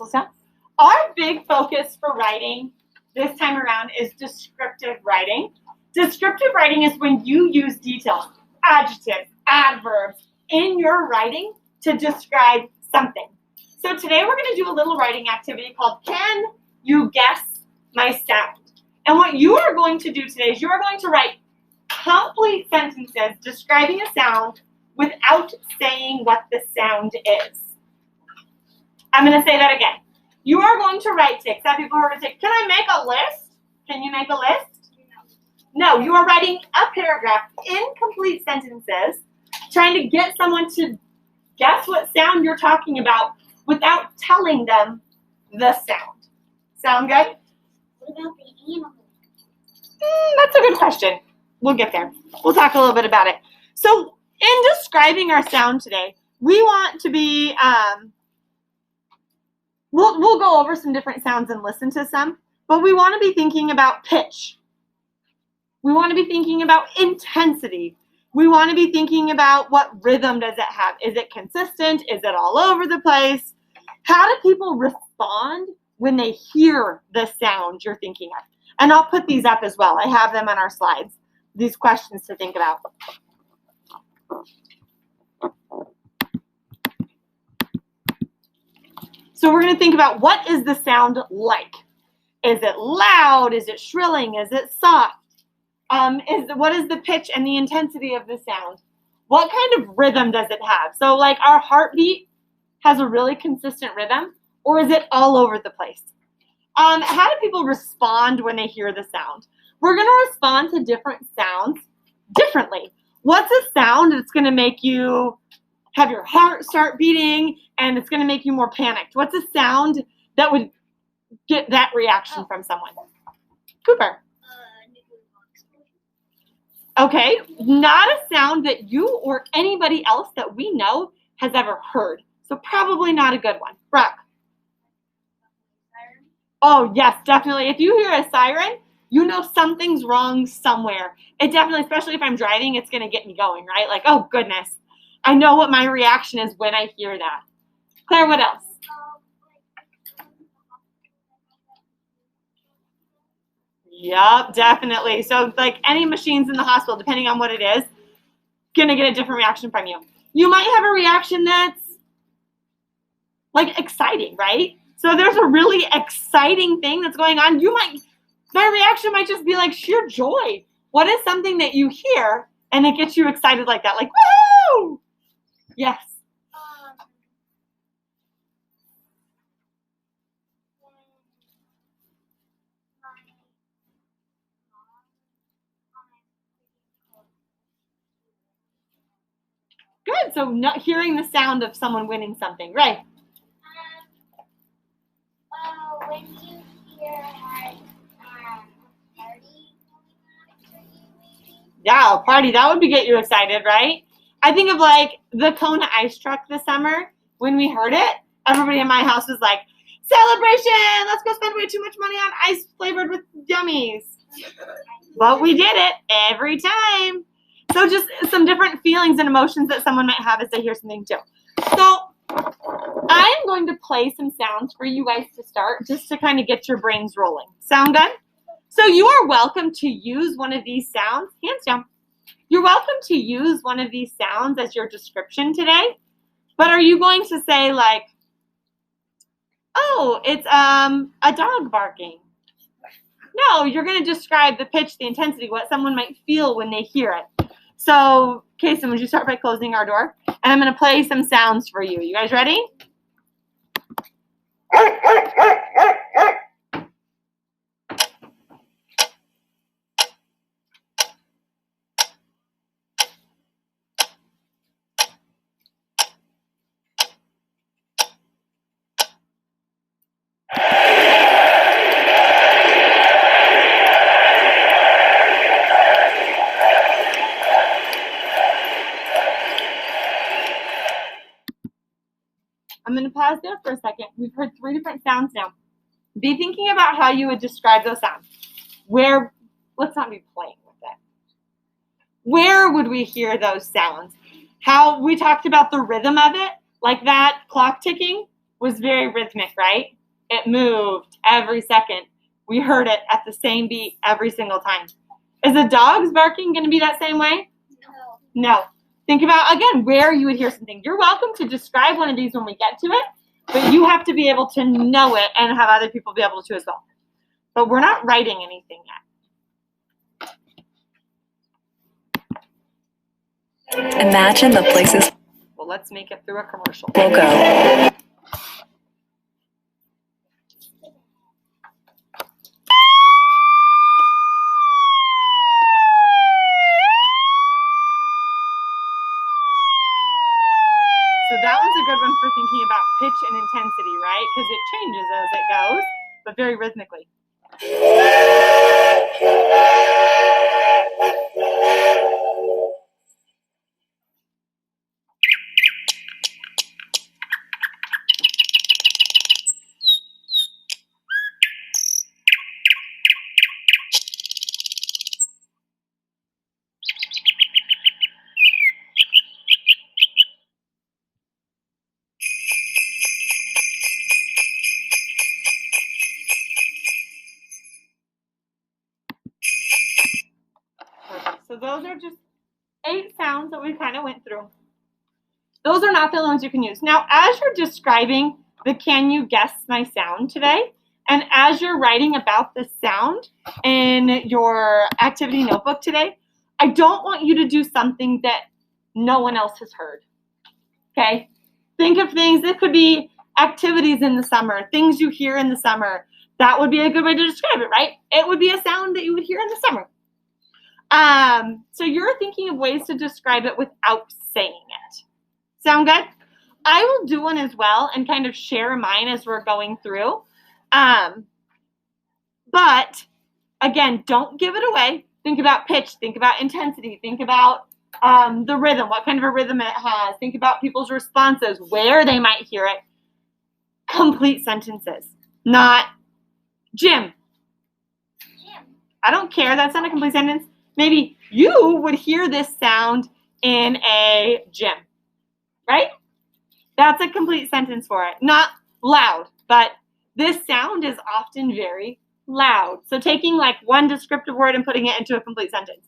pencils down. Our big focus for writing this time around is descriptive writing. Descriptive writing is when you use details, adjectives, adverbs in your writing to describe something. So today we're going to do a little writing activity called Can You Guess My Sound? And what you are going to do today is you are going to write complete sentences describing a sound without saying what the sound is. I'm going to say that again. You are going to write today. Some people are going to say, can I make a list? Can you make a list? No, you are writing a paragraph in complete sentences, trying to get someone to guess what sound you're talking about without telling them the sound. Sound good? What about the animal? That's a good question. We'll get there. We'll talk a little bit about it. So in describing our sound today, we want to be, we'll go over some different sounds and listen to some, but we want to be thinking about pitch. We want to be thinking about intensity. We want to be thinking about what rhythm does it have? Is it consistent? Is it all over the place? How do people respond when they hear the sound you're thinking of? And I'll put these up as well. I have them on our slides, these questions to think about. So we're going to think about what is the sound like? Is it loud? Is it shrilling? Is it soft? What is the pitch and the intensity of the sound? What kind of rhythm does it have? So like our heartbeat has a really consistent rhythm, or is it all over the place? How do people respond when they hear the sound? We're going to respond to different sounds differently. What's a sound that's going to make you have your heart start beating and it's going to make you more panicked? What's a sound that would get that reaction from someone? Cooper. Okay, not a sound that you or anybody else that we know has ever heard. So probably not a good one. Brooke. Oh, yes, definitely. If you hear a siren, you know something's wrong somewhere. It definitely, especially if I'm driving, it's going to get me going, right? Like, oh, goodness. I know what my reaction is when I hear that. Claire, what else? Yep, definitely. So like any machines in the hospital, depending on what it is, going to get a different reaction from you. You might have a reaction that's like exciting, right? So there's a really exciting thing that's going on. My reaction might just be like sheer joy. What is something that you hear and it gets you excited like that? Like, woohoo! Yes. Good. So not hearing the sound of someone winning something, right? When you hear like party going on, maybe? Yeah, a party. That would get you excited, right? I think of like the Kona ice truck this summer. When we heard it, everybody in my house was like, celebration! Let's go spend way too much money on ice flavored with yummies. But we did it every time. So just some different feelings and emotions that someone might have as they hear something too. So I am going to play some sounds for you guys to start, just to kind of get your brains rolling. Sound good? So you are welcome to use one of these sounds, hands down. You're welcome to use one of these sounds as your description today. But are you going to say like, oh, it's a dog barking? No, you're going to describe the pitch, the intensity, what someone might feel when they hear it. So, Kason, would you start by closing our door? And I'm going to play some sounds for you. You guys ready? I'm going to pause there for a second. We've heard 3 different sounds now. Be thinking about how you would describe those sounds. Let's not be playing with it. Where would we hear those sounds? How we talked about the rhythm of it, like that clock ticking. was very rhythmic, right? It moved every second. We heard it at the same beat every single time. Is a dog's barking going to be that same way? No. No. Think about, again, where you would hear something. You're welcome to describe one of these when we get to it, but you have to be able to know it and have other people be able to as well. But we're not writing anything yet. Imagine the places Well, let's make it through a commercial. we'll go. So that one's a good one for thinking about pitch and intensity, right? Because it changes as it goes, but very rhythmically. Perfect. So those are just 8 sounds that we kind of went through. Those are not the ones you can use. Now, as you're describing the can you guess my sound today, and as you're writing about the sound in your activity notebook today, I don't want you to do something that no one else has heard. Okay? Think of things that could be activities in the summer, things you hear in the summer. That would be a good way to describe it, right? It would be a sound that you would hear in the summer. So you're thinking of ways to describe it without saying it. Sound good? I will do one as well and kind of share mine as we're going through. But again, don't give it away. Think about pitch, think about intensity, think about the rhythm, what kind of a rhythm it has. Think about people's responses, where they might hear it. Complete sentences, not Jim. I don't care. That's not a complete sentence. Maybe you would hear this sound in a gym, right? That's a complete sentence for it. Not loud, but this sound is often very loud. So taking like one descriptive word and putting it into a complete sentence.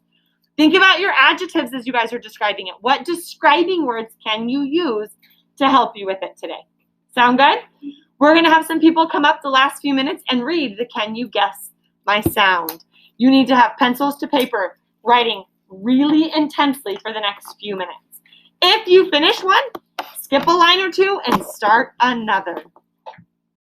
Think about your adjectives as you guys are describing it. What describing words can you use to help you with it today? Sound good? We're going to have some people come up the last few minutes and read the Can You Guess My Sound? You need to have pencils to paper, writing really intensely for the next few minutes. If you finish one, skip a line or two and start another.